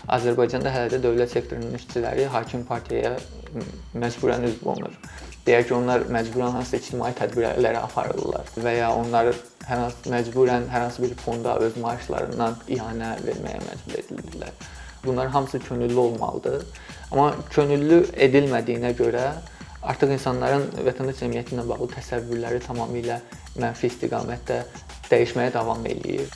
Azərbaycanda hələ də dövlət sektorunun işçiləri hakim partiyaya məcburən üzv olunur. Deyək ki, onlar məcburən hansısa ictimai tədbirlərə aparırlar və ya onlar məcburən hər hansı bir fonda öz maaşlarından ianə verməyə məcbur edilirlər. Bunlar hamısı könüllü olmalıdır. Amma könüllü edilmədiyinə görə artıq insanların vətəndaş cəmiyyəti ilə bağlı təsəvvürləri tamamilə mənfi istiqamətdə dəyişməyə davam eləyir.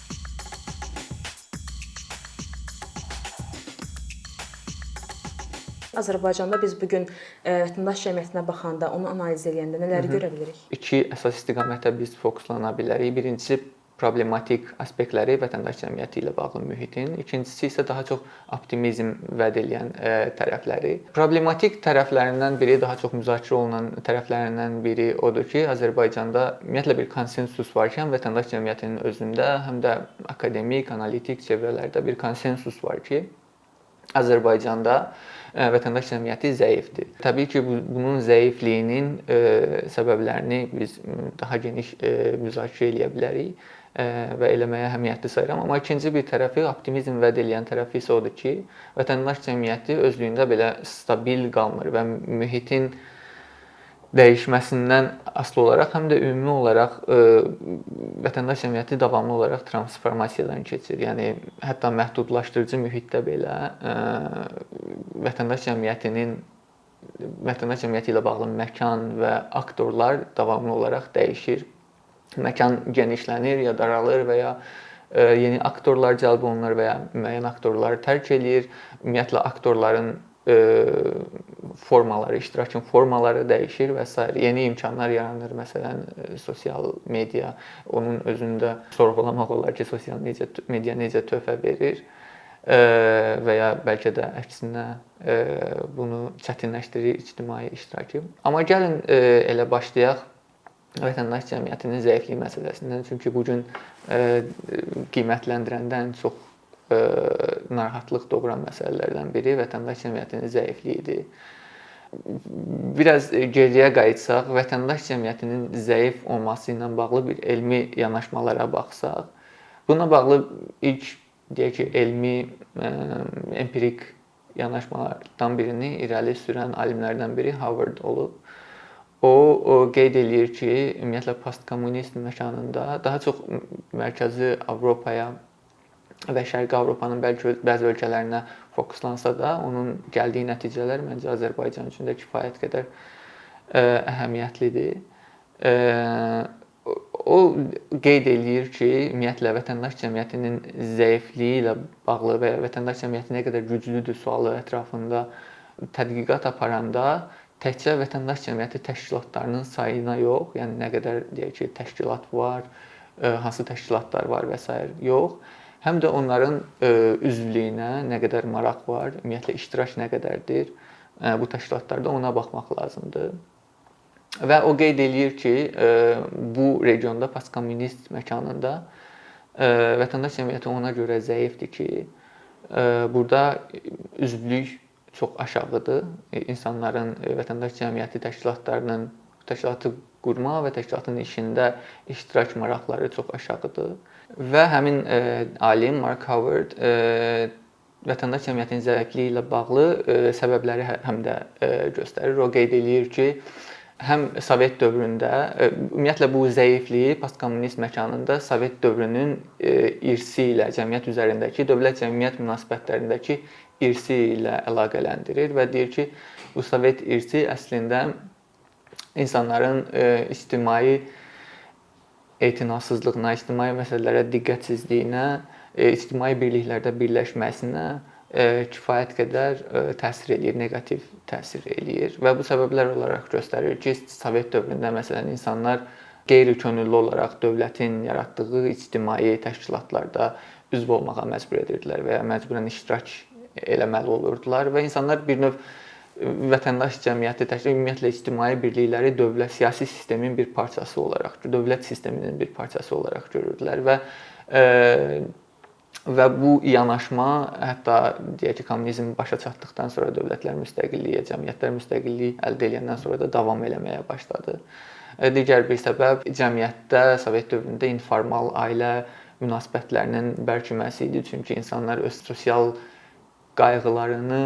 Azərbaycanda biz bu gün vətəndaş cəmiyyətinə baxanda, onu analiz edəndə nələri görə bilirik? İki əsas istiqamətə biz fokuslana bilərik. Birincisi problematik aspektləri vətəndaş cəmiyyəti ilə bağlı mühitin, ikincisi isə daha çox optimizm vəd edən tərəfləri. Problematik tərəflərindən biri, daha çox müzakirə olunan tərəflərindən biri odur ki, Azərbaycanda ümumiyyətlə bir konsensus varkən vətəndaş cəmiyyətinin özündə, həm də akademik, analitik çevrələrdə bir konsensus var ki, Azərbaycanda vətəndaş cəmiyyəti zəifdir. Təbii ki, bunun zəifliyinin səbəblərini biz daha geniş müzakirə edə bilərik və eləməyə əhəmiyyətli sayıram. Amma ikinci bir tərəfi, optimizm vəd edən tərəfi isə odur ki, vətəndaş cəmiyyəti özlüyündə belə stabil qalmır və mühitin dəyişməsindən asılı olaraq, həm də ümumi olaraq vətəndaş cəmiyyəti davamlı olaraq transformasiyadan keçir. Yəni hətta məhdudlaşdırıcı mühitdə belə vətəndaş cəmiyyəti ilə bağlı məkan və aktorlar davamlı olaraq dəyişir. Məkan genişlənir ya daralır və ya yeni aktorlar cəlb olunur və ya müəyyən aktorlar tərk eləyir. Ümumiyyətlə aktorların formaları, iştirakın formaları dəyişir və s. Yeni imkanlar yaranır. Məsələn, sosial media, onun özündə sorğulamaq olar ki, sosial media necə töhfə verir və ya bəlkə də əksinə bunu çətinləşdirir ictimai iştirakı. Amma gəlin elə başlayaq vətəndaş cəmiyyətinin zəifliyi məsələsindən. Çünki bu gün qiymətləndirəndə ən çox narahatlıq doğuran məsələlərdən biri vətəndaş cəmiyyətinin zəifliyidir. Biraz geriyə qayıtsaq, vətəndaş cəmiyyətinin zəif olması ilə bağlı bir elmi yanaşmalara baxsaq, bununla bağlı ilk deyək ki, elmi empirik yanaşmalardan birini irəli sürən alimlərdən biri Howard olub. O qeyd eləyir ki, ümumiyyətlə postkommunist məkanında daha çox Mərkəzi Avropaya və Şərqi Avropanın bəzi ölkələrinə fokuslansa da, onun gəldiyi nəticələr məncə Azərbaycan üçün də kifayət qədər əhəmiyyətlidir. O qeyd eləyir ki, ümumiyyətlə vətəndaş cəmiyyətinin zəifliyi ilə bağlı və ya vətəndaş cəmiyyəti nə qədər güclüdür sualı ətrafında tədqiqat aparanda təkcə vətəndaş cəmiyyəti təşkilatlarının sayına yox, yəni nə qədər deyək ki, təşkilat var, hansı təşkilatlar var və s. yox, həm də onların üzvlüyünə nə qədər maraq var, ümumiyyətlə iştirak nə qədərdir bu təşkilatlarda, ona baxmaq lazımdır. Və o qeyd eləyir ki, bu regionda postkommunist məkanında vətəndaş cəmiyyəti ona görə zəifdir ki, burada üzvlük çox aşağıdır. İnsanların, vətəndaş cəmiyyəti təşkilatlarının təşkilatı qurma və təşkilatın işində iştirak maraqları çox aşağıdır. Və həmin alim Mark Howard vətəndaş cəmiyyətinin zəifliyi ilə bağlı səbəbləri həm də göstərir. O qeyd eləyir ki, həm Sovet dövründə, ümumiyyətlə bu zəifliyi postkommunist məkanında Sovet dövrünün irsi ilə cəmiyyət üzərindəki, dövlət-cəmiyyət münasibətlərindəki irsi ilə əlaqələndirir və deyir ki, bu Sovet irsi əslində insanların ictimai etinasızlığına, ictimai məsələlərə diqqətsizliyinə, ictimai birliklərdə birləşməsinə kifayət qədər təsir eləyir, neqativ təsir eləyir və bu səbəblər olaraq göstərir ki, Sovet dövründə məsələn insanlar qeyri-könüllü olaraq dövlətin yaratdığı ictimai təşkilatlarda üzv olmağa məcbur edirdilər və ya məcburən iştirak eləməli olurdular və insanlar bir növ vətəndaş cəmiyyəti təşkil, ümumiyyətlə ictimai birlikləri dövlət siyasi sistemin bir parçası olaraq, dövlət sisteminin bir parçası olaraq görürdülər və bu yanaşma hətta deyək ki, kommunizm başa çatdıqdan sonra dövlətlər müstəqilliyi, cəmiyyətlər müstəqilliyi əldə edəndən sonra da davam eləməyə başladı. Digər bir səbəb cəmiyyətdə Sovet dövründə informal ailə münasibətlərinin bərkiməsi idi, çünki insanlar öz sosial qayğılarını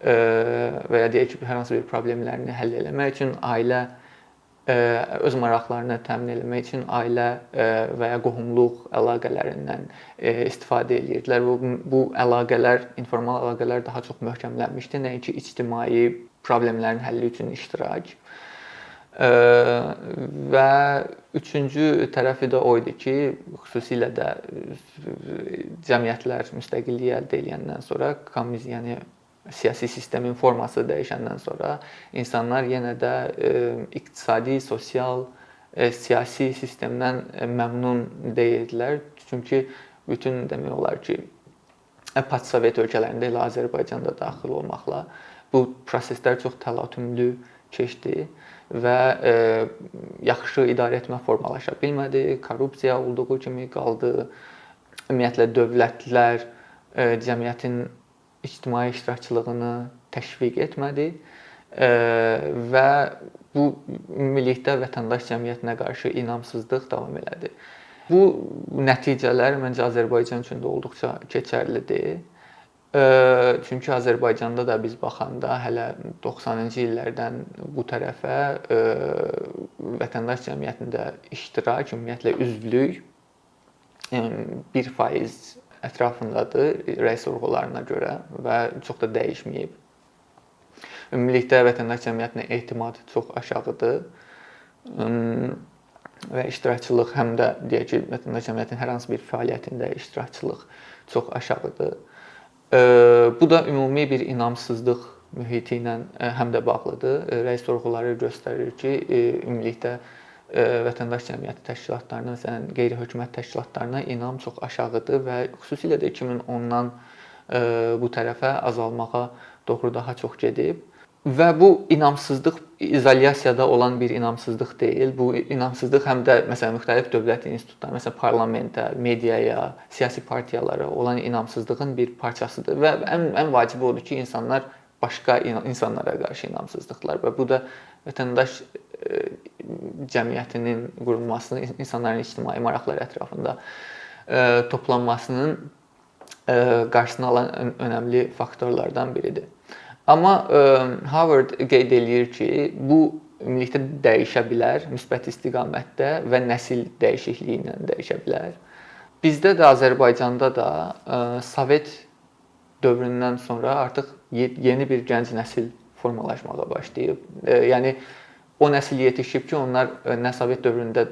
və ya deyək ki, hər hansı bir problemlərini həll etmək üçün ailə öz maraqlarını təmin etmək üçün ailə və ya qohumluq əlaqələrindən istifadə edirdilər. Bu əlaqələr, informal əlaqələr daha çox möhkəmlənmişdi, nəinki ictimai problemlərin həlli üçün iştirak. Və üçüncü tərəfi də o idi ki, xüsusilə də cəmiyyətlər müstəqillik əldə edəndən sonra kommunizm, yəni siyasi sistemin forması dəyişəndən sonra insanlar yenə də iqtisadi, sosial, siyasi sistemdən məmnun deyildilər. Çünki bütün demək olar ki, postsovet ölkələrində elə Azərbaycanda daxil olmaqla bu proseslər çox təlatümlü keçdi və yaxşı idarə etmə formalaşa bilmədi. Korrupsiya olduğu kimi qaldı. Ümumiyyətlə dövlətlər cəmiyyətin ictimai iştirakçılığını təşviq etmədi və bu ümumilikdə vətəndaş cəmiyyətinə qarşı inamsızlıq davam elədi. Bu nəticələr məncə Azərbaycan üçün də olduqca keçərlidir. Çünki Azərbaycanda da biz baxanda hələ 90-cı illərdən bu tərəfə vətəndaş cəmiyyətində iştirak, ümumiyyətlə üzvlük 1% ətrafındadır rəy sorğularına görə və çox da dəyişməyib. Ümumilikdə vətəndaş cəmiyyətinə etimad çox aşağıdır və iştirakçılıq həm də deyək ki, vətəndaş cəmiyyətinin hər hansı bir fəaliyyətində iştirakçılıq çox aşağıdır. Bu da ümumi bir inamsızlıq mühiti ilə həm də bağlıdır. Rəy sorğuları göstərir ki, ümumilikdə vətəndaş cəmiyyəti təşkilatlarına, məsələn, qeyri-hökumət təşkilatlarına inam çox aşağıdır və xüsusilə də 2010-dan bu tərəfə azalmağa doğru daha çox gedib. Və bu inamsızlıq izolyasiyada olan bir inamsızlıq deyil. Bu inamsızlıq həm də məsələn müxtəlif dövlət institutlarına, məsələn parlamentə, mediaya, siyasi partiyalara olan inamsızlığın bir parçasıdır və ən vacibi odur ki, insanlar başqa insanlara qarşı inamsızlıqlar və bu da vətəndaş cəmiyyətinin qurulmasını, insanların ictimai maraqları ətrafında toplanmasının qarşısını alan önəmli faktorlardan biridir. Amma Harvard qeyd eləyir ki, bu ümumilikdə dəyişə bilər, müsbət istiqamətdə və nəsil dəyişikliyi ilə dəyişə bilər. Bizdə də Azərbaycanda da Sovet dövründən sonra artıq yeni bir gənc nəsil formalaşmağa başlayıb. Yəni o nəsil yetişib ki, onlar nə Sovet dövründə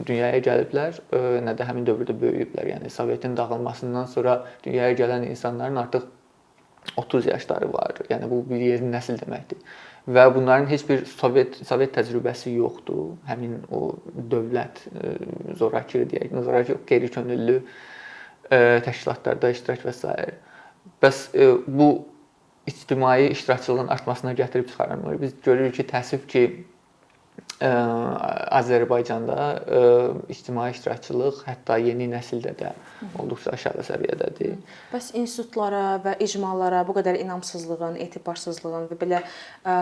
dünyaya gəliblər, nə də həmin dövrdə böyüyüblər. Yəni Sovetin dağılmasından sonra dünyaya gələn insanların artıq 30 yaşları var. Yəni bu bir yeni nəsil deməkdir. Və bunların heç bir Sovet təcrübəsi yoxdur. Həmin o dövlət zorakı deyək, zorakı qeyri-könüllü təşkilatlarda iştirak və s. Bəs bu ictimai iştirakçılığın artmasına gətirib çıxarmır. Biz görürük ki, təəssüf ki, Azərbaycanda ictimai iştirakçılıq hətta yeni nəsildə də olduqca aşağı səviyyədədir. Bəs institutlara və icmalara bu qədər inamsızlığın, etibarsızlığın və belə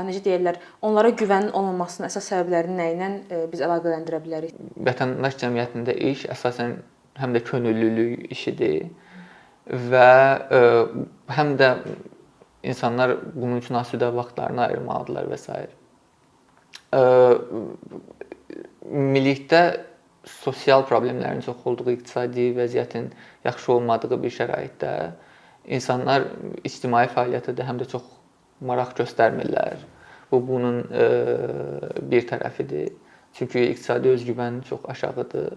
necə deyirlər, onlara güvənin olmamasının əsas səbəblərini nə ilə biz əlaqələndirə bilərik? Vətəndaş cəmiyyətində iş əsasən həm də könüllülük işidir və həm də insanlar bunun üçün asudə vaxtlarını ayırmalıdırlar və s. Ümumilikdə sosial problemlərin çox olduğu, iqtisadi vəziyyətin yaxşı olmadığı bir şəraitdə insanlar ictimai fəaliyyətə də həm də çox maraq göstərmirlər. Bu bunun bir tərəfidir. Çünki iqtisadi özgüvən çox aşağıdır.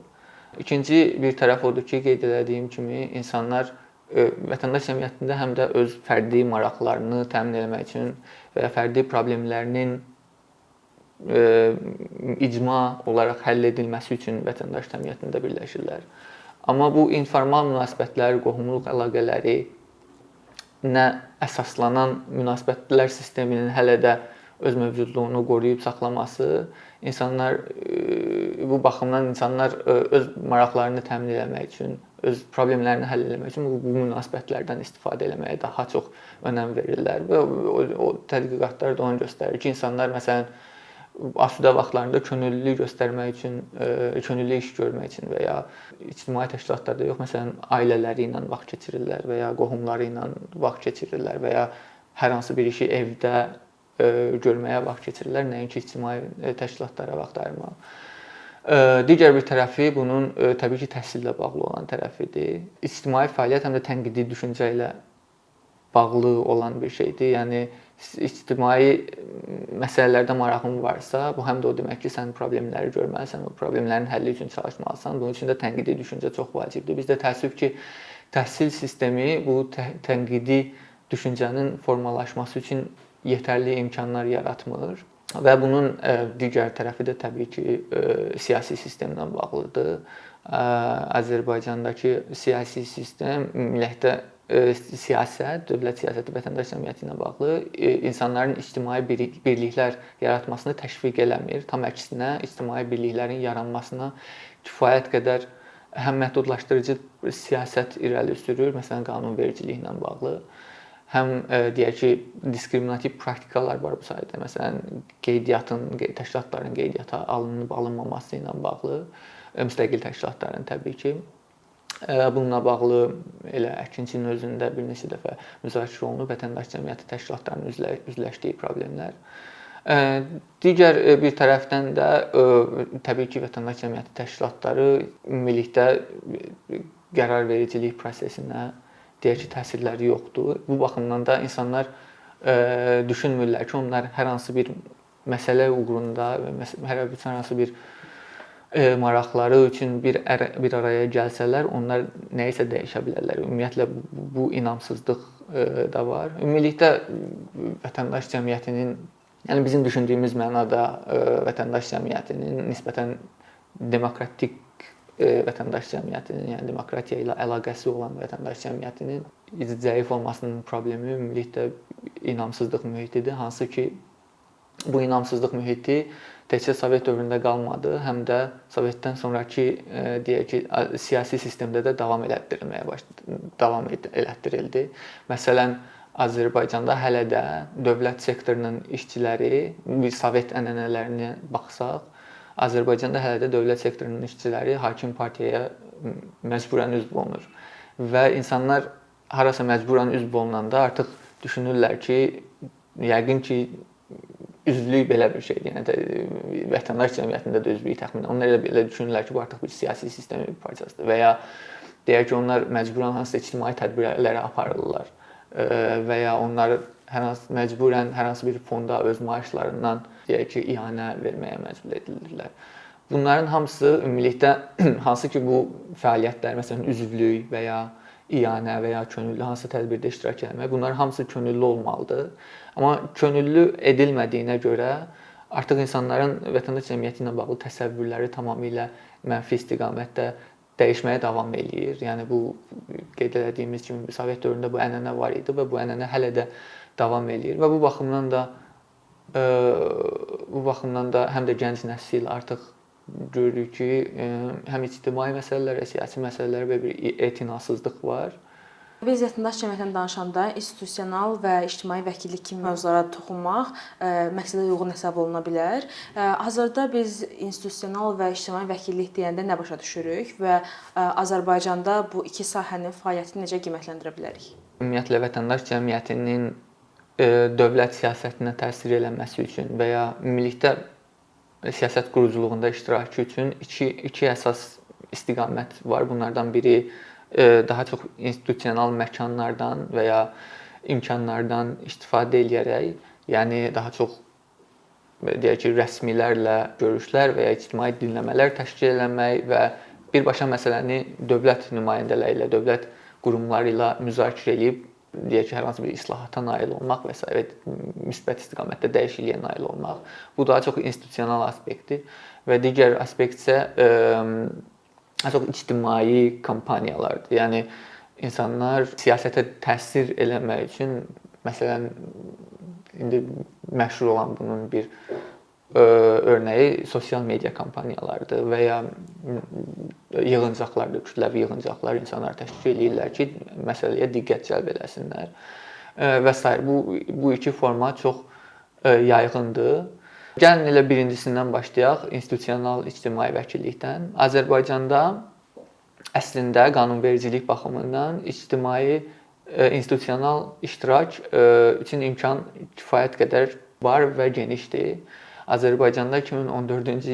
İkinci bir tərəf odur ki, qeyd etdiyim kimi insanlar vətəndaş cəmiyyətində həm də öz fərdi maraqlarını təmin etmək üçün və ya fərdi problemlərinin icma olaraq həll edilməsi üçün vətəndaş cəmiyyətində birləşirlər. Amma bu informal münasibətlər, qohumluq əlaqələri nə əsaslanan münasibətlər sisteminin hələ də öz mövcudluğunu qoruyub saxlaması, insanlar bu baxımdan insanlar öz maraqlarını təmin etmək üçün, öz problemlərini həll etmək üçün bu münasibətlərdən istifadə etməyə daha çox önəm verirlər və o tədqiqatlar da onu göstərir ki, insanlar məsələn asudə vaxtlarında könüllülük göstərmək üçün, könüllü iş görmək üçün və ya ictimai təşkilatlarda yox, məsələn, ailələri ilə vaxt keçirirlər və ya qohumları ilə vaxt keçirirlər və ya hər hansı bir işi evdə görməyə vaxt keçirirlər, nəinki ictimai təşkilatlara vaxt ayırmaq. Digər bir tərəfi bunun təbii ki, təhsillə bağlı olan tərəfidir. İctimai fəaliyyət həm də tənqidi düşüncə ilə bağlı olan bir şeydir. Yəni ictimai məsələlərdə marağın varsa, bu həm də o demək ki, sən problemləri görməlisən, o problemlərin həlli üçün çalışmalısan. Bunun üçün də tənqidi düşüncə çox vacibdir. Bizdə təəssüf ki, təhsil sistemi bu tənqidi düşüncənin formalaşması üçün yetərli imkanlar yaratmır və bunun digər tərəfi də təbii ki, siyasi sistemlə bağlıdır. Azərbaycandakı siyasi sistem ümumiyyətlə siyasət, dövlət siyasəti vətəndaş cəmiyyəti ilə bağlı insanların ictimai birliklər yaratmasını təşviq eləmir. Tam əksinə, ictimai birliklərin yaranmasına kifayət qədər həm məhdudlaşdırıcı siyasət irəli sürür, məsələn, qanunvericiliklə bağlı. Həm deyək ki, diskriminativ praktikalar var bu sahədə. Məsələn, təşkilatların qeydiyyata alınıb alınmaması ilə bağlı, müstəqil təşkilatların təbii ki. Bununla bağlı elə əkinçinin özündə bir neçə dəfə müzakirə olunub vətəndaş cəmiyyəti təşkilatlarının üzləşdiyi problemlər. Digər bir tərəfdən də təbii ki, vətəndaş cəmiyyəti təşkilatları ümumilikdə qərarvericilik prosesinə deyək ki, təsirləri yoxdur. Bu baxımdan da insanlar düşünmürlər ki, onlar hər hansı bir məsələ uğrunda və hər hansı bir maraqları üçün bir araya gəlsələr, onlar nəyisə dəyişə bilərlər. Ümumiyyətlə bu inamsızlıq da var. Ümumilikdə vətəndaş cəmiyyətinin, yəni bizim düşündüyümüz mənada vətəndaş cəmiyyətinin nisbətən demokratik vətəndaş cəmiyyətinin, yəni demokratiya ilə əlaqəsi olan vətəndaş cəmiyyətinin zəif olmasının problemi ümumilikdə inamsızlıq mühitidir, hansı ki bu inamsızlıq mühiti təkcə Sovet dövründə qalmadı, həm də Sovetdən sonrakı deyək ki, siyasi sistemdə də davam elətdirildi. Məsələn, Azərbaycanda hələ də dövlət sektorunun işçiləri, bir Sovet ənənələrinə baxsaq, Azərbaycanda hələ də dövlət sektorunun işçiləri hakim partiyaya məcburən üzv olunur və insanlar harasa məcburən üzv olunanda artıq düşünürlər ki, yəqin ki üzvlük belə bir şeydir. Yəni vətəndaş cəmiyyətində də üzvlük təxminən. Onlar elə düşünürlər ki, bu artıq bir siyasi sistemin bir parçasıdır və ya deyək ki, onlar məcburən hansısa ictimai tədbirlərə aparırlar və ya onlar məcburən hər hansı bir fonda öz maaşlarından deyək ki, ianə verməyə məcbur edilirlər. Bunların hamısı ümumilikdə hansı ki bu fəaliyyətlər, məsələn, üzvlük və ya ianə və ya könüllü hansısa tədbirdə iştirak etmək, bunlar hamısı könüllü olmalıdır. Amma könüllü edilmədiyinə görə artıq insanların vətəndaş cəmiyyəti ilə bağlı təsəvvürləri tamamilə mənfi istiqamətdə dəyişməyə davam eləyir. Yəni bu qeyd etdiyimiz kimi Sovet dövründə bu ənənə var idi və bu ənənə hələ də davam eləyir və bu baxımdan da həm də gənc nəsil artıq görürük ki, həm ictimai məsələlərə, siyasi məsələlərə və bir etinasızlıq var. Biz vətəndaş cəmiyyətindən danışanda institusional və ictimai vəkillik kimi mövzulara toxunmaq məqsədə uyğun hesab oluna bilər. Hazırda biz institusional və ictimai vəkillik deyəndə nə başa düşürük və Azərbaycanda bu iki sahənin fəaliyyətini necə qiymətləndirə bilərik? Ümumiyyətlə vətəndaş cəmiyyətinin dövlət siyasətinə təsir eləməsi üçün və ya ümumilikdə siyasət quruculuğunda iştirakı üçün iki əsas istiqamət var. Bunlardan biri daha çox institusional məkanlardan və ya imkanlardan istifadə edərək, yəni daha çox deyək ki, rəsmilərlə görüşlər və ya ictimai dinləmələr təşkil etmək və birbaşa məsələni dövlət nümayəndələri ilə, dövlət qurumları ilə müzakirə edib, deyək ki, hər hansı bir islahata nail olmaq və s. müsbət istiqamətdə dəyişikliyə nail olmaq. Bu daha çox institusional aspektdir və digər aspekt isə daha çox ictimai kampaniyalardır. Yəni insanlar siyasətə təsir eləmək üçün, məsələn, indi məşhur olan bunun bir örnəyi sosial media kampaniyalarıdır və ya yığıncaqlardır, kütləvi yığıncaqlar insanlar təşkil edirlər ki, məsələyə diqqət cəlb eləsinlər və s. Bu iki format çox yayğındır Gəlin elə birincisindən başlayaq, institusional ictimai vəkillikdən. Azərbaycanda əslində qanunvericilik baxımından ictimai institusional iştirak üçün imkan kifayət qədər var və genişdir. Azərbaycanda 2014-cü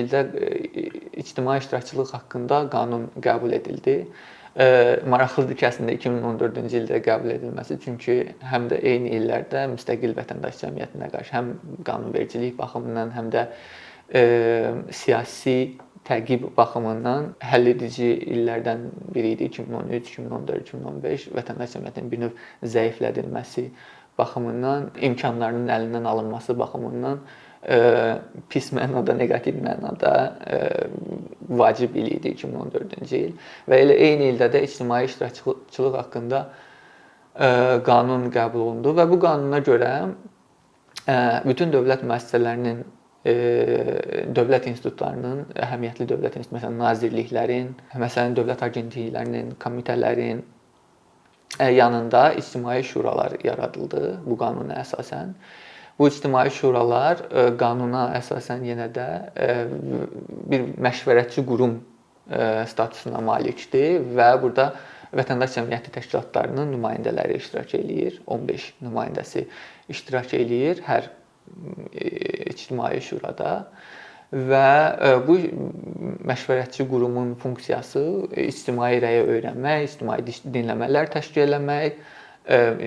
ildə ictimai iştirakçılıq haqqında qanun qəbul edildi. Maraqlıdır ki, əslində 2014-cü ildə qəbul edilməsi, çünki həm də eyni illərdə müstəqil vətəndaş cəmiyyətinə qarşı həm qanunvericilik baxımından, həm də siyasi təqib baxımından həlledici illərdən biri idi. 2013, 2014, 2015 vətəndaş cəmiyyətinin bir növ zəiflədilməsi baxımından, imkanlarının əlindən alınması baxımından pis mənada, neqativ mənada vacib il idi 2014-cü il və elə eyni ildə də ictimai iştirakçılıq haqqında qanun qəbul olundu və bu qanuna görə bütün dövlət müəssisələrinin, dövlət institutlarının, əhəmiyyətli dövlət institutları, məsələn nazirliklərin, məsələn dövlət agentliklərinin, komitələrin yanında ictimai şuralar yaradıldı bu qanuna əsasən. Bu ictimai şuralar qanuna əsasən yenə də bir məşvərətçi qurum statusuna malikdir və burada vətəndaş cəmiyyəti təşkilatlarının nümayəndələri iştirak eləyir. 15 nümayəndəsi iştirak eləyir hər ictimai şurada və bu məşvərətçi qurumun funksiyası ictimai rəyi öyrənmək, ictimai dinləmələr təşkil etmək,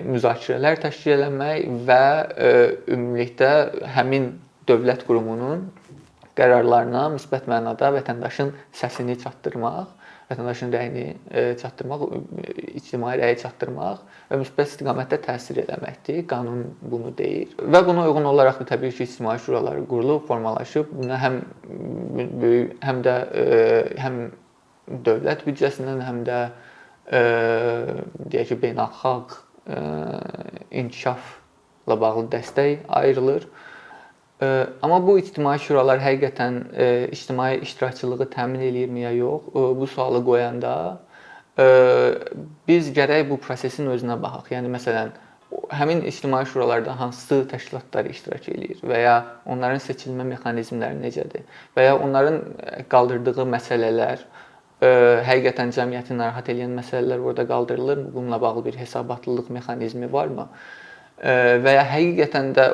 müzakirələr təşkil etmək və ümumilikdə həmin dövlət qurumunun qərarlarına müsbət mənada vətəndaşın səsini çatdırmaq, vətəndaşın rəyini çatdırmaq, ictimai rəyi çatdırmaq və müsbət istiqamətdə təsir etməkdir. Qanun bunu deyir. Və buna uyğun olaraq da təbii ki, ictimai şuralar qurulub, formalaşıb. Buna həm də dövlət büdcəsindən, həm də deyək ki, beynəlxalq inkişafla bağlı dəstək ayrılır. Amma bu ictimai şuralar həqiqətən ictimai iştirakçılığı təmin eləyirmi ya yox? Bu sualı qoyanda biz gərək bu prosesin özünə baxaq. Yəni məsələn, həmin ictimai şuralarda hansı təşkilatlar iştirak eləyir və ya onların seçilmə mexanizmləri necədir və ya onların qaldırdığı məsələlər həqiqətən cəmiyyəti narahat edən məsələlər orada qaldırılırmı? Bununla bağlı bir hesabatlılıq mexanizmi varmı? Və ya həqiqətən də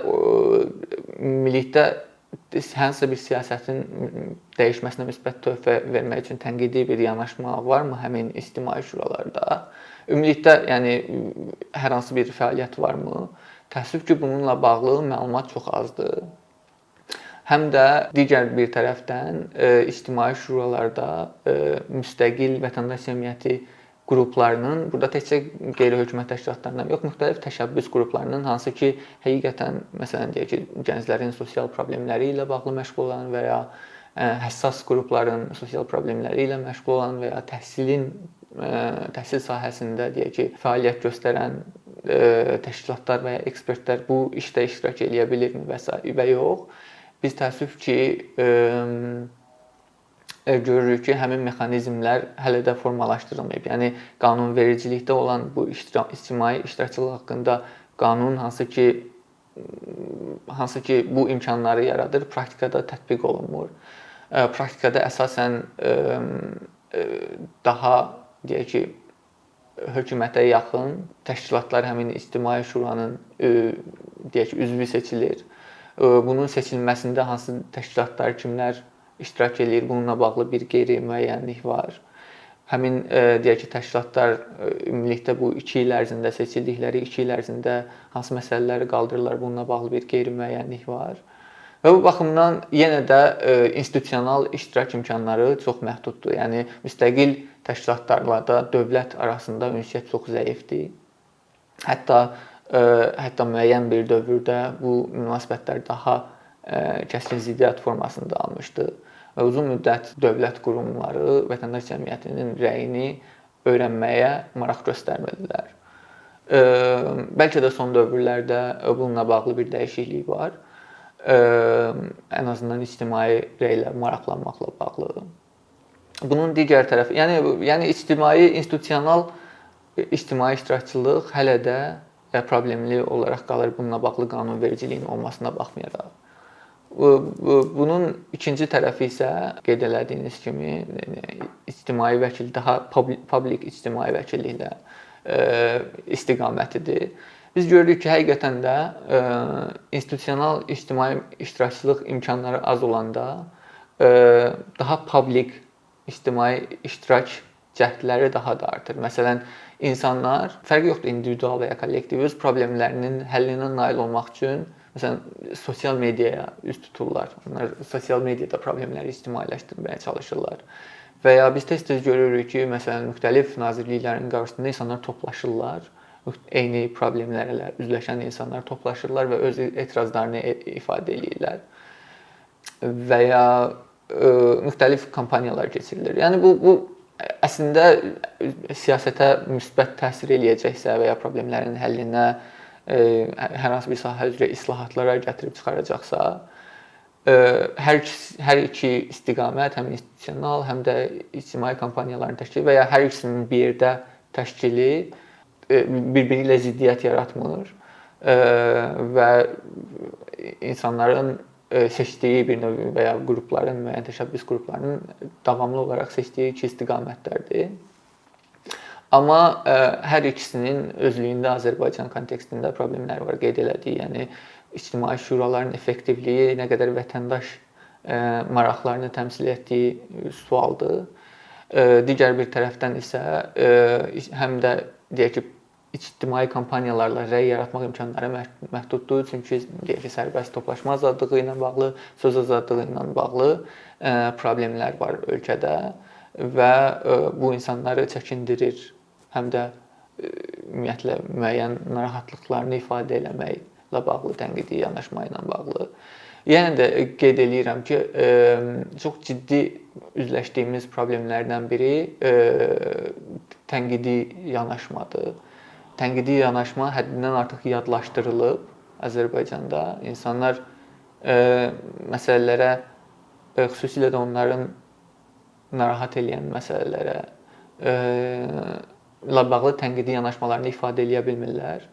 ümumilikdə hansısa bir siyasətin dəyişməsinə müsbət töhfə vermək üçün tənqidi bir yanaşma varmı həmin ictimai şuralarda? Ümumilikdə, yəni hər hansı bir fəaliyyət varmı? Təəssüf ki, bununla bağlı məlumat çox azdır. Həm də digər bir tərəfdən ictimai şuralarda müstəqil vətəndaş cəmiyyəti qruplarının, burada təkcə qeyri-hökumət təşkilatlarından yox, müxtəlif təşəbbüs qruplarının, hansı ki, həqiqətən məsələn deyək ki, gənclərin sosial problemləri ilə bağlı məşğul olan və ya həssas qrupların sosial problemləri ilə məşğul olan və ya təhsil sahəsində deyək ki, fəaliyyət göstərən təşkilatlar və ya ekspertlər bu işdə iştirak edə bilirmi və yox. Biz təəssüf ki, görürük ki, həmin mexanizmlər hələ də formalaşdırılmayıb. Yəni qanunvericilikdə olan bu ictimai iştirakçılıq haqqında qanun hansı ki bu imkanları yaradır, praktikada tətbiq olunmur. Praktikada əsasən daha deyək ki, hökumətə yaxın təşkilatlar həmin ictimai şuranın deyək ki, üzvü seçilir. Bunun seçilməsində hansı təşkilatlar, kimlər iştirak eləyir, bununla bağlı bir qeyri-müəyyənlik var. Həmin deyək ki, təşkilatlar ümumilikdə bu 2 il ərzində seçildikləri 2 il ərzində hansı məsələləri qaldırırlar, bununla bağlı bir qeyri-müəyyənlik var. Və bu baxımdan yenə də institusional iştirak imkanları çox məhduddur. Yəni müstəqil təşkilatlarla da dövlət arasında ünsiyyət çox zəifdir. Hətta müəyyən bir dövrdə bu münasibətlər daha kəskin ziddiyyət formasında almışdı və uzun müddət dövlət qurumları vətəndaş cəmiyyətinin rəyini öyrənməyə maraq göstərmədilər. Bəlkə də son dövrlərdə bununla bağlı bir dəyişiklik var. Ən azından ictimai rəylə maraqlanmaqla bağlı. Bunun digər tərəfi, yəni ictimai, institusional ictimai iştirakçılıq hələ də problemli olaraq qalır bununla bağlı qanunvericiliyin olmasına baxmayaraq. Bunun ikinci tərəfi isə qeyd elədiyiniz kimi ictimai vəkil daha publik ictimai vəkilliklə istiqamətidir. Biz görürük ki, həqiqətən də institusional ictimai iştirakçılıq imkanları az olanda daha publik ictimai iştirak cəhdləri daha da artır. Məsələn, insanlar fərqi yoxdur, individual və ya kollektiv öz problemlərinin həllinə nail olmaq üçün məsələn sosial mediaya üz tuturlar. Onlar sosial mediada problemləri ictimailəşdirməyə çalışırlar. Və ya biz tez-tez görürük ki, məsələn müxtəlif nazirliklərin qarşısında insanlar toplaşırlar. Eyni problemlərlə üzləşən insanlar toplaşırlar və öz etirazlarını ifadə edirlər. Və ya müxtəlif kampaniyalar keçirilir. Yəni bu əslində siyasətə müsbət təsir eləyəcəksə və ya problemlərin həllinə hər hansı bir sahə üzrə islahatlara gətirib çıxaracaqsa, hər iki istiqamət, həm institusional, həm də ictimai kampaniyaların təşkili və ya hər ikisinin bir yerdə təşkili bir-biri ilə ziddiyyət yaratmır və insanların seçdiyi bir növ və ya qrupların, müəyyən təşəbbüs qruplarının davamlı olaraq seçdiyi iki istiqamətlərdir. Amma hər ikisinin özlüyündə Azərbaycan kontekstində problemləri var, qeyd elədik. Yəni ictimai şuraların effektivliyi nə qədər vətəndaş maraqlarını təmsil etdiyi sualdır. Digər bir tərəfdən isə həm də deyək ki, ictimai kampaniyalarla rəy yaratmaq imkanları məhduddur. Çünki deyək ki, sərbəst toplaşma azadlığı ilə bağlı, söz azadlığı ilə bağlı problemlər var ölkədə və bu insanları çəkindirir. Həm də ümumiyyətlə müəyyən narahatlıqlarını ifadə eləməklə bağlı, tənqidi yanaşma ilə bağlı. Yenə də qeyd eləyirəm ki, çox ciddi üzləşdiyimiz problemlərdən biri tənqidi yanaşmadır. Tənqidi yanaşma həddindən artıq yadlaşdırılıb Azərbaycanda. İnsanlar məsələlərə, xüsusilə də onların narahat edən məsələlərə ilə bağlı tənqidi yanaşmalarını ifadə edə bilmirlər.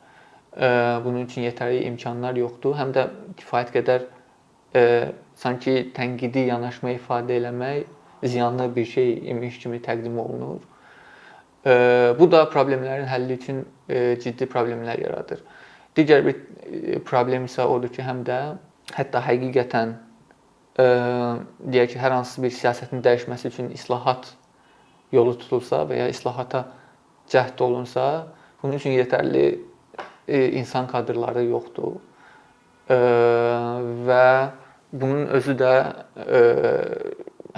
Bunun üçün yetərli imkanlar yoxdur. Həm də kifayət qədər sanki tənqidi yanaşma ifadə eləmək ziyanlı bir şey imiş kimi təqdim olunur. Bu da problemlərin həlli üçün ciddi problemlər yaradır. Digər bir problem isə odur ki, həm də hətta həqiqətən deyək ki, hər hansı bir siyasətin dəyişməsi üçün islahat yolu tutulsa və ya islahata cəhd olunsa, bunun üçün yetərli insan kadrları yoxdur. Və bunun özü də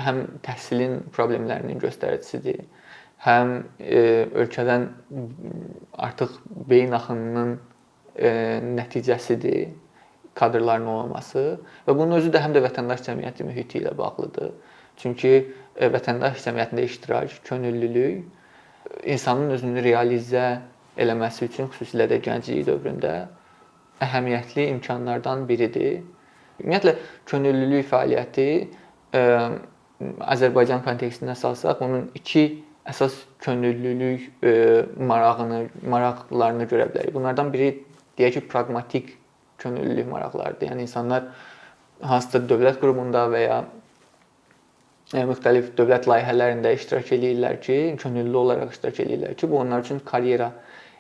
həm təhsilin problemlərinin göstəricisidir, həm ölkədən artıq beyin axınının nəticəsidir kadrların olmaması və bunun özü də həm də vətəndaş cəmiyyəti mühiti ilə bağlıdır. Çünki vətəndaş cəmiyyətində iştirak, könüllülük insanın özünü realizə eləməsi üçün, xüsusilə də gənclik dövründə əhəmiyyətli imkanlardan biridir. Ümumiyyətlə könüllülük fəaliyyəti Azərbaycan kontekstində salsaq, onun iki əsas könüllülük maraqlarını görə bilərik. Bunlardan biri deyək ki, praqmatik könüllülük maraqlarıdır. Yəni insanlar hansısa dövlət qurumunda və ya müxtəlif dövlət layihələrində iştirak edirlər ki, könüllü olaraq iştirak edirlər ki, bu onlar üçün karyera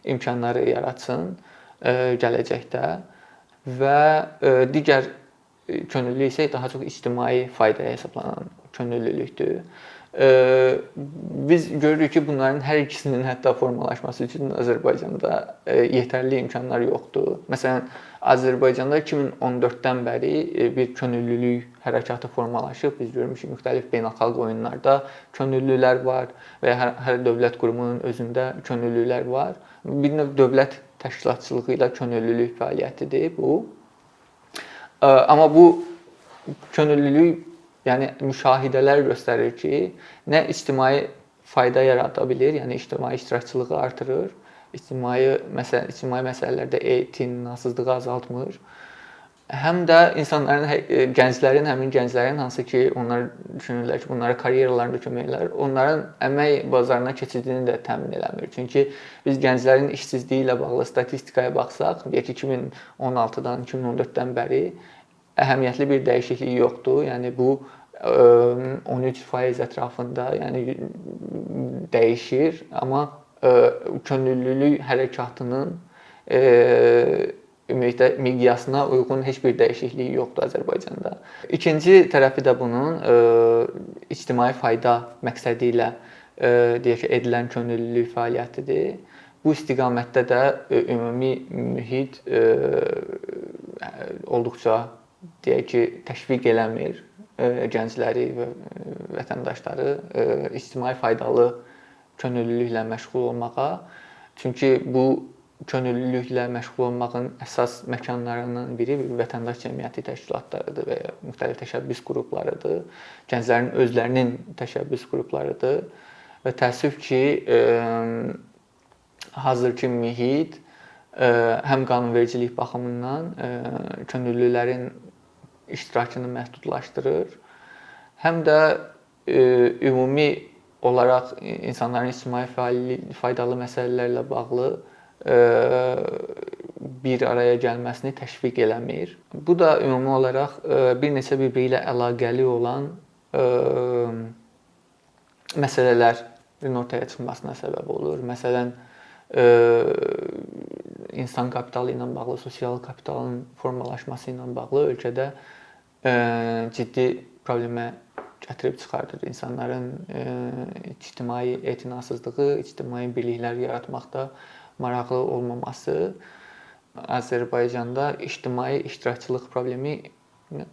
imkanları yaratsın gələcəkdə və digər könüllülük isə daha çox ictimai faydaya hesablanan könüllülükdür. Biz görürük ki, bunların hər ikisinin hətta formalaşması üçün Azərbaycanda yetərli imkanlar yoxdur. Məsələn, Azərbaycanda 2014-dən bəri bir könüllülük hərəkatı formalaşıb. Biz görmüşük müxtəlif beynəlxalq oyunlarda könüllülər var və ya hər dövlət qurumunun özündə könüllülər var. Bir növ dövlət təşkilatçılığı ilə könüllülük fəaliyyətidir bu. Amma bu könüllülük, yəni müşahidələr göstərir ki, nə ictimai fayda yarada bilir, yəni ictimai iştirakçılığı artırır, ictimai məsələlərdə tinasızlığı azaltmır həm də gənclərin, həmin gənclərin hansı ki, onlar düşünürlər ki, bunlara karyeralarında kömək elər, onların əmək bazarına keçidini də təmin eləmir. Çünki biz gənclərin işsizliyi ilə bağlı statistikaya baxsaq, deyək ki, 2016-dan 2014-dən bəri əhəmiyyətli bir dəyişiklik yoxdur. Yəni bu 13% ətrafında, yəni dəyişir, amma könüllülük hərəkatının ümumiyyətlə miqyasına uyğun heç bir dəyişiklik yoxdur Azərbaycanda. İkinci tərəfi də bunun ictimai fayda məqsədi ilə deyək ki, edilən könüllülük fəaliyyətidir. Bu istiqamətdə də ümumi mühit olduqca deyək ki, təşviq eləmir gəncləri və vətəndaşları ictimai faydalı könüllülüklə məşğul olmağa. Çünki bu könüllülüklə məşğul olmağın əsas məkanlarından biri vətəndaş cəmiyyəti təşkilatlarıdır və ya müxtəlif təşəbbüs qruplarıdır. Gənclərin özlərinin təşəbbüs qruplarıdır və təəssüf ki, hazırki mühit həm qanunvericilik baxımından könüllülərin iştirakını məhdudlaşdırır, həm də ümumi olaraq insanların ictimai faydalı məsələlərlə bağlı bir araya gəlməsini təşviq eləmir. Bu da ümumi olaraq bir neçə bir-biri ilə əlaqəli olan məsələlərin ortaya çıxmasına səbəb olur. Məsələn, insan kapitalı ilə bağlı, sosial kapitalın formalaşması ilə bağlı ölkədə ciddi problemə gətirib çıxardır. İnsanların ictimai etinasızlığı, ictimai birliklər yaratmaqda maraqlı olmaması. Azərbaycanda ictimai iştirakçılıq problemi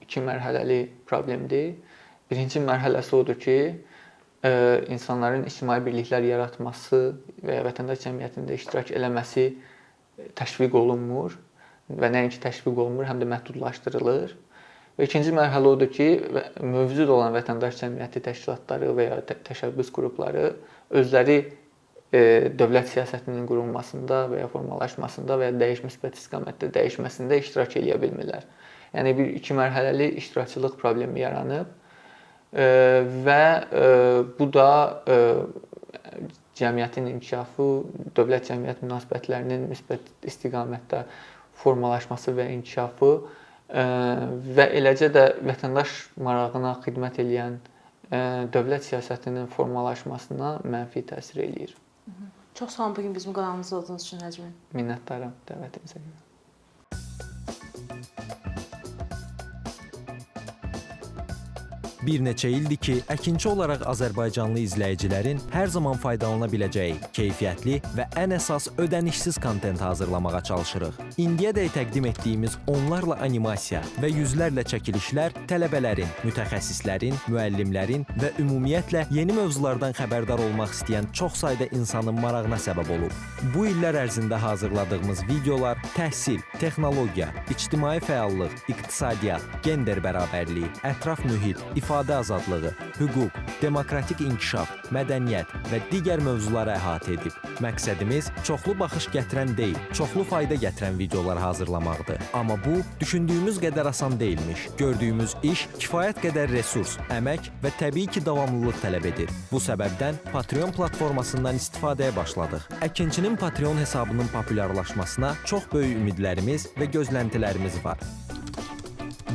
2 mərhələli problemdir. Birinci mərhələsi odur ki, insanların ictimai birliklər yaratması və ya vətəndaş cəmiyyətində iştirak eləməsi təşviq olunmur və nəinki təşviq olunmur, həm də məhdudlaşdırılır. Və ikinci mərhələ odur ki, mövcud olan vətəndaş cəmiyyəti təşkilatları və ya təşəbbüs qrupları özləri dövlət siyasətinin qurulmasında və ya formalaşmasında və ya müsbət istiqamətdə dəyişməsində iştirak edə bilmirlər. Yəni bir 2 mərhələli iştirakçılıq problemi yaranıb və bu da cəmiyyətin inkişafı, dövlət-cəmiyyət münasibətlərinin müsbət istiqamətdə formalaşması və inkişafı və eləcə də vətəndaş marağına xidmət edən dövlət siyasətinin formalaşmasına mənfi təsir eləyir. Çox sağ olun bu gün bizim qonağımız olduğunuz üçün Nəcmin. Minnətdaram dəvətinizə görə. Bir neçə ildir ki, əkinçi olaraq azərbaycanlı izləyicilərin hər zaman faydalana biləcəyi keyfiyyətli və ən əsas ödənişsiz kontent hazırlamağa çalışırıq. İndiyədək təqdim etdiyimiz onlarla animasiya və yüzlərlə çəkilişlər tələbələrin, mütəxəssislərin, müəllimlərin və ümumiyyətlə yeni mövzulardan xəbərdar olmaq istəyən çox sayda insanın marağına səbəb olub. Bu illər ərzində hazırladığımız videolar təhsil, texnologiya, ictimai fəallıq, iqtisadiyyat, gender bərabərliyi, ətraf mühit, ifadə azadlığı, hüquq, demokratik inkişaf, mədəniyyət və digər mövzuları əhatə edib. Məqsədimiz çoxlu baxış gətirən deyil, çoxlu fayda gətirən videolar hazırlamaqdır. Amma bu, düşündüyümüz qədər asan deyilmiş. Gördüyümüz iş kifayət qədər resurs, əmək və təbii ki, davamlılıq tələb edir. Bu səbəbdən Patreon platformasından istifadəyə başladıq. Əkinçinin Patreon hesabının populyarlaşmasına çox böyük ümidlərimiz və gözləntilərimiz var.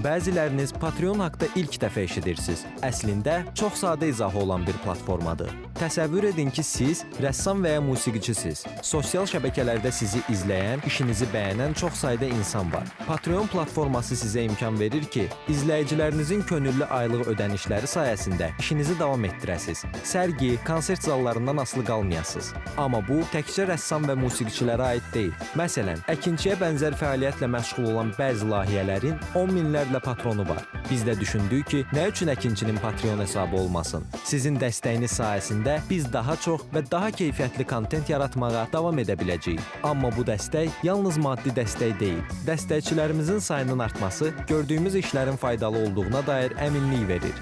Bəziləriniz Patreon haqda ilk dəfə eşidirsiniz. Əslində, çox sadə izahı olan bir platformadır. Təsəvvür edin ki, siz rəssam və ya musiqiçisiniz. Sosial şəbəkələrdə sizi izləyən, işinizi bəyənən çox sayda insan var. Patreon platforması sizə imkan verir ki, izləyicilərinizin könüllü aylıq ödənişləri sayəsində işinizi davam etdirəsiniz. Sərgi, konsert zallarından asılı qalmayasınız. Amma bu, təkcə rəssam və musiqiçilərə aid deyil. Məsələn, əkinçiyə bənzər fəaliyyətlə məşğul olan bəzi layihələrin 10 minlərlə patronu var. Biz də düşündük ki, nə üçün əkinçinin Patreon hesabı olmasın? Sizin dəstəyiniz sayəsində biz daha çox və daha keyfiyyətli kontent yaratmağa davam edə biləcəyik. Amma bu dəstək yalnız maddi dəstək deyil. Dəstəkçilərimizin sayının artması gördüyümüz işlərin faydalı olduğuna dair əminlik verir.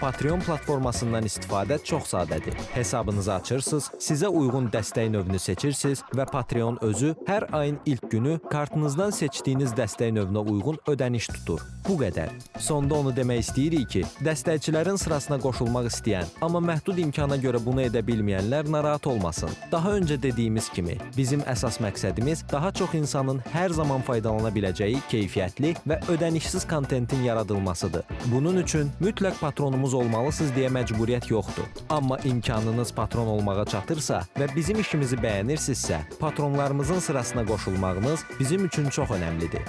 Patreon platformasından istifadə çox sadədir. Hesabınızı açırsınız, sizə uyğun dəstək növünü seçirsiniz və Patreon özü hər ayın ilk günü kartınızdan seçdiyiniz dəstək növünə uyğun ödəniş tutur. Bu qədər. Sonda onu demək istəyirik ki, dəstəkçilərin sırasına qoşulmaq istəyən, amma məhdud imkana görə bunu edə bilməyənlər narahat olmasın. Daha öncə dediyimiz kimi, bizim əsas məqsədimiz daha çox insanın hər zaman faydalana biləcəyi keyfiyyətli və ödənişsiz kontentin yaradılmasıdır. Bunun üçün mütləq patronumuz olmalısınız deyə məcburiyyət yoxdur. Amma imkanınız patron olmağa çatırsa və bizim işimizi bəyənirsinizsə, patronlarımızın sırasına qoşulmağınız bizim üçün çox önəmlidir.